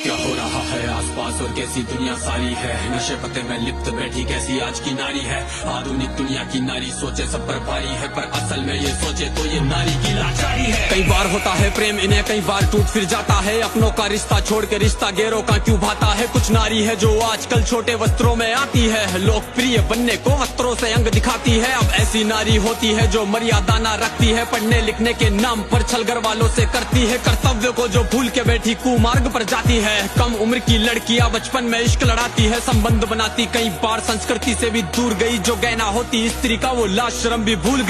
क्या हो रहा है आसपास और कैसी दुनिया सारी है। नशे पते में लिप्त बैठी कैसी आज की नारी है। आधुनिक दुनिया की नारी सोचे सब पर भारी है, पर असल में ये सोचे तो ये नारी की लाचारी है। कई बार होता है प्रेम इन्हें, कई बार टूट फिर जाता है। अपनों का रिश्ता छोड़ के रिश्ता गैरों का क्यों भाता है। कुछ नारी है जो आजकल छोटे वस्त्रों में आती है, लोकप्रिय बनने को वस्त्रों से अंग दिखाती है। अब ऐसी नारी होती है जो मर्यादा ना रखती है, पढ़ने लिखने के नाम पर छल घर वालों से करती है। कर्तव्य को जो भूल के बैठी कुमार्ग पर जाती है। कम उम्र की लड़कियां बचपन में इश्क लड़ाती है, संबंध बनाती कई बार संस्कृति से भी दूर गई। जो गहना होती स्त्री का वो लाज शर्म भी भूल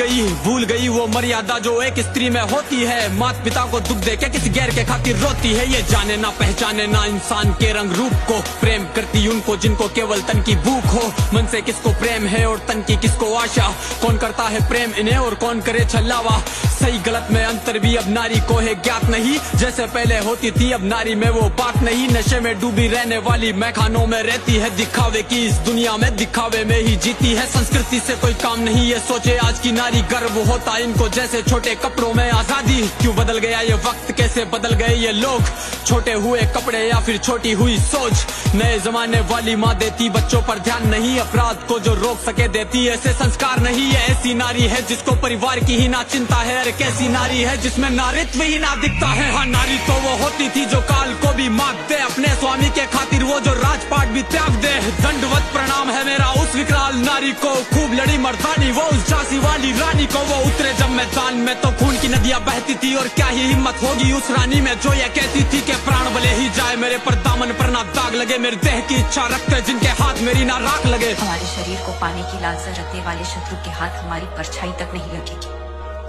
गई वो मर्यादा जो एक स्त्री में होती है। माता पिता को दुख दे के किसी गैर के खातिर रोती है। ये जाने ना पहचाने ना इंसान के रंग रूप को, प्रेम करती उनको जिनको केवल तन की भूख हो। मन से किसको प्रेम है और तन की किसको आशा, कौन करता है प्रेम इन्हें और कौन करे छलावा। सही गलत में अंतर भी अब नारी को है ज्ञात नहीं, जैसे पहले होती थी अब नारी में वो बात नहीं। नशे में डूबी रहने वाली मैखानों में रहती है, दिखावे की इस दुनिया में दिखावे में ही जीती है। संस्कृति से कोई काम नहीं ये सोचे आज की नारी, गर्व होता इनको जैसे छोटे कपड़ों में आजादी। क्यों बदल गया ये वक्त, कैसे बदल गए ये लोग, छोटे हुए कपड़े या फिर छोटी हुई सोच। नए जमाने वाली माँ देती बच्चों पर ध्यान नहीं, अपराध को जो रोक सके देती ऐसे संस्कार नहीं। ये ऐसी नारी है जिसको परिवार की ही ना चिंता है, अरे कैसी नारी है जिसमें नारित्व ही ना दिखता है। हाँ नारी तो वो होती थी जो काल को भी मात दे, अपने स्वामी के खातिर वो जो राजपाट भी त्याग दे। दंडवत प्रणाम है मेरा उस विकराल नारी को, खूब लड़ी मर्दानी वो उस झांसी वाली रानी को। वो उतरे जब मैदान में तो खून की नदियां बहती थी, और क्या ही हिम्मत होगी उस रानी में जो ये कहती थी कि प्राण भले ही जाए मेरे पर दामन पर ना दाग लगे। मेरे देह की इच्छा रखते जिनके हाथ मेरी ना राख लगे। हमारे शरीर को पाने की लालसा रखने वाले शत्रु के हाथ हमारी परछाई तक नहीं लगेगी।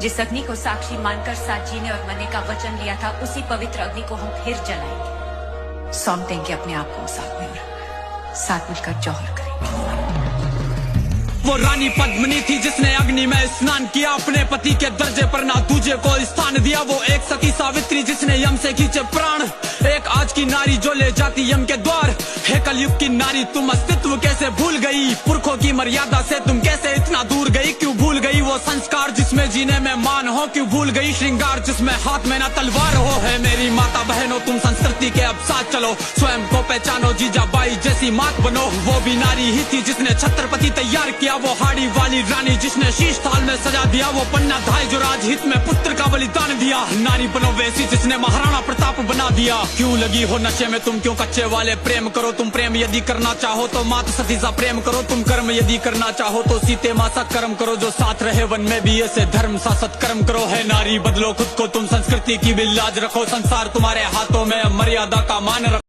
जिस अग्नि को साक्षी मानकर साथ जीने और मरने का वचन लिया था, उसी पवित्र अग्नि को हम फिर जलाएंगे। सौंप देंगे अपने आप को साथ में और साथ मिलकर जौहर करेंगे। वो रानी पद्मिनी थी जिसने अग्नि में स्नान किया, अपने पति के दर्जे पर ना दूजे को स्थान दिया। वो एक सती सावित्री जिसने यम से खींचे प्राण, एक आज की नारी जो ले जाती यम के द्वार। हे कलयुग की नारी तुम अस्तित्व कैसे भूल गई, पुरखों की मर्यादा से तुम कैसे इतना दूर गई। क्यों भूल गई वो संस्कार जिसमें जीने में मान हो, क्यों भूल गई श्रृंगार जिसमें हाथ में ना तलवार हो। है मेरी माता बहनों तुम संस्कृति के अब साथ चलो, स्वयं को पहचानो जीजाबाई जैसी मात बनो। वो भी नारी ही थी जिसने छत्रपति तैयार किया, वो हाड़ी वाली रानी जिसने शीश थाल में सजा दिया। वो पन्ना धाय जो राजहित में पुत्र का बलिदान दिया, नारी बनो वैसी जिसने महाराणा प्रताप बना दिया। क्यों लगी हो नशे में तुम, क्यों कच्चे वाले प्रेम करो तुम। प्रेम यदि करना चाहो तो मात सती सा प्रेम करो तुम। कर्म यदि करना चाहो तो सीते माँ सा कर्म करो, जो साथ रहे वन में भी ऐसे धर्म सा सत्कर्म करो। है नारी बदलो खुद को तुम, संस्कृति की भी लाज रखो। संसार तुम्हारे हाथों में, मर्यादा का मान रखो।